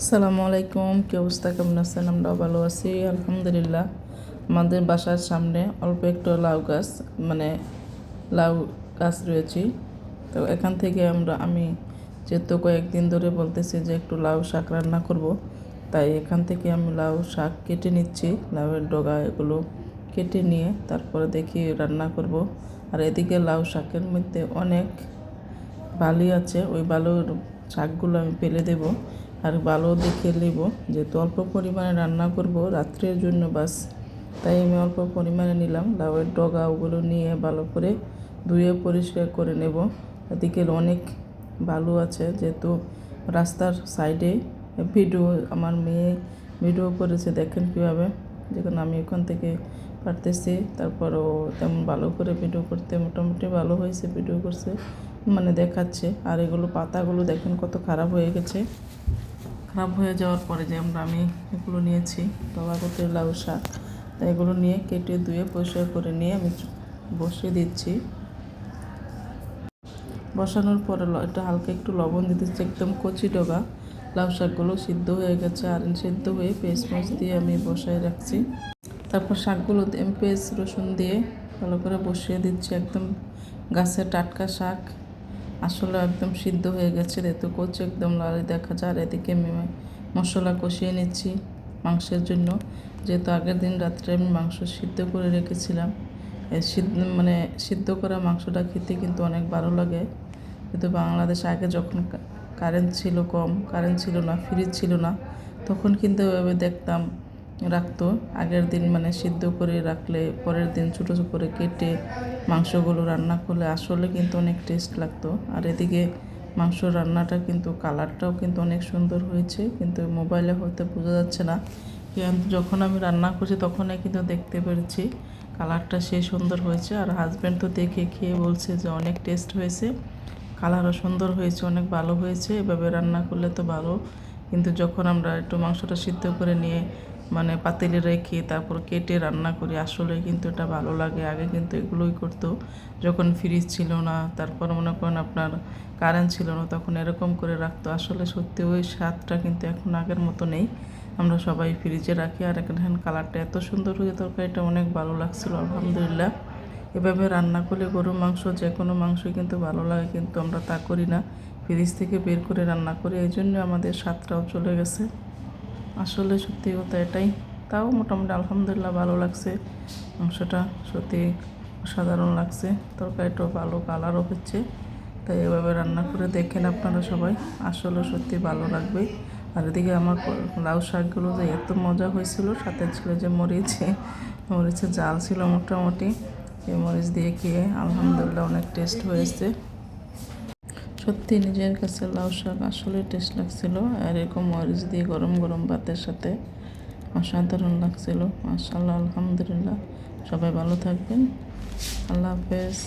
আসসালামু আলাইকুম, কি অবস্থা, কেমন আছেন? আমরাও ভালো আছি আলহামদুলিল্লাহ। আমাদের বাসার সামনে অল্প একটু লাউ গাছ মানে লাউ গাছ রয়েছে। তো এখান থেকে আমি যেহেতু কয়েকদিন ধরে বলতেছি যে একটু লাউ শাক রান্না করব, তাই এখান থেকে আমি লাউ শাক কেটে নিচ্ছি। লাউয়ের ডগা এগুলো কেটে নিয়ে তারপরে দেখি রান্না করব। আর এদিকে লাউ শাকের মধ্যে অনেক বালি আছে, ওই বালুর শাকগুলো আমি ফেলে দেব আর বালু দেখে নেব, যেহেতু অল্প পরিমাণে রান্না করব রাত্রের জন্য বাস, তাই আমি অল্প পরিমাণে নিলাম। লাউয়ের ডগা ওগুলো নিয়ে ভালো করে ধুয়ে পরিষ্কার করে নেব। এদিকে অনেক বালু আছে, যেহেতু রাস্তার সাইডে আমার মেয়ে ভিডিও করেছে, দেখেন কীভাবে, যখন আমি ওখান থেকে পারতেছি, তারপরও তেমন ভালো করে ভিডিও করতে মোটামুটি ভালো হয়েছে, ভিডিও করছে মানে দেখাচ্ছে। আর এগুলো পাতাগুলো দেখেন কত খারাপ হয়ে গেছে। খারাপ হয়ে যাওয়ার পরে যে আমি এগুলো নিয়েছি করতে লাউ শাক, তাই এগুলো নিয়ে কেটে ধুয়ে পরিষ্কার করে নিয়ে আমি বসিয়ে দিচ্ছি। বসানোর পরে এটা হালকা একটু লবণ দিতেছি, একদম কচি ডগা লাউ শাকগুলো সিদ্ধ হয়ে গেছে, আর সিদ্ধ হয়ে পেঁয়াজ মরিচ দিয়ে আমি বসায় রাখছি। তারপর শাকগুলো আমি পেঁয়াজ রসুন দিয়ে ভালো করে বসিয়ে দিচ্ছি। একদম গাছের টাটকা শাক, আসলে একদম সিদ্ধ হয়ে গেছে, যেহেতু কচি একদম লাল দেখা যায়। আর এদিকে আমি মশলা কষিয়ে নিচ্ছি মাংসের জন্য, যেহেতু আগের দিন রাত্রে আমি মাংস সিদ্ধ করে রেখেছিলাম। সিদ্ধ করা মাংসটা খেতে কিন্তু অনেক ভালো লাগে। কিন্তু বাংলাদেশে আগে যখন কারেন্ট ছিল কম, কারেন্ট ছিল না, ফ্রিজ ছিল না, তখন কিন্তু এভাবে দেখতাম রাখতো। আগের দিন সিদ্ধ করে রাখলে পরের দিন ছোটো ছোটো করে কেটে মাংসগুলো রান্না করলে আসলে কিন্তু অনেক টেস্ট লাগতো। আর এদিকে মাংস রান্নাটা কিন্তু কালারটাও কিন্তু অনেক সুন্দর হয়েছে, কিন্তু মোবাইলে হয়তো বোঝা যাচ্ছে না। কিন্তু যখন আমি রান্না করছি তখনই কিন্তু দেখতে পেরেছি কালারটা সেই সুন্দর হয়েছে। আর হাজব্যান্ড তো দেখে খেয়ে বলছে যে অনেক টেস্ট হয়েছে, কালারও সুন্দর হয়েছে, অনেক ভালো হয়েছে, এভাবে রান্না করলে তো ভালো। কিন্তু যখন আমরা একটু মাংসটা সিদ্ধ করে নিয়ে পাতিলে রেখে তারপর কেটে রান্না করি, আসলে কিন্তু এটা ভালো লাগে। আগে কিন্তু এগুলোই করতো, যখন ফ্রিজ ছিল না, তারপর মনে করেন আপনার কারেন্ট ছিল না, তখন এরকম করে রাখতো। আসলে সত্যি ওই স্বাদটা কিন্তু এখন আগের মতো নেই। আমরা সবাই ফ্রিজে রাখি। আর এখন কালারটা এত সুন্দর হয়ে তরকারিটা অনেক ভালো লাগছিলো আলহামদুলিল্লাহ। এভাবে রান্না করলে গরুর মাংস যে কোনো মাংসই কিন্তু ভালো লাগে, কিন্তু আমরা তা করি না, ফ্রিজ থেকে বের করে রান্না করি, এই জন্য আমাদের স্বাদটাও চলে গেছে। আসলে সত্যি কথা এটাই। তাও মোটামুটি আলহামদুলিল্লাহ ভালো লাগছে, মাংসটা সত্যি সাধারণ লাগছে, তরকারিটাও ভালো, কালারও হচ্ছে। তাই এভাবে রান্না করে দেখেন আপনারা সবাই, আসলে সত্যি ভালো লাগবে। আর এদিকে আমার লাউ শাকগুলো যে এত মজা হয়েছিল, সাথে ছিল যে মরিচের জাল ছিল মোটামুটি, এই মরিচ দিয়ে খেয়ে আলহামদুলিল্লাহ অনেক টেস্ট হয়েছে। সত্যি নিজের কাছে লাউ শাক আসলে টেস্ট লাগছিল। আর এরকম মরিচ দিয়ে গরম গরম ভাতের সাথে অসাধারণ লাগছিল। মাশাআল্লাহ আলহামদুলিল্লাহ। সবাই ভালো থাকবেন, আল্লাহ হাফেজ।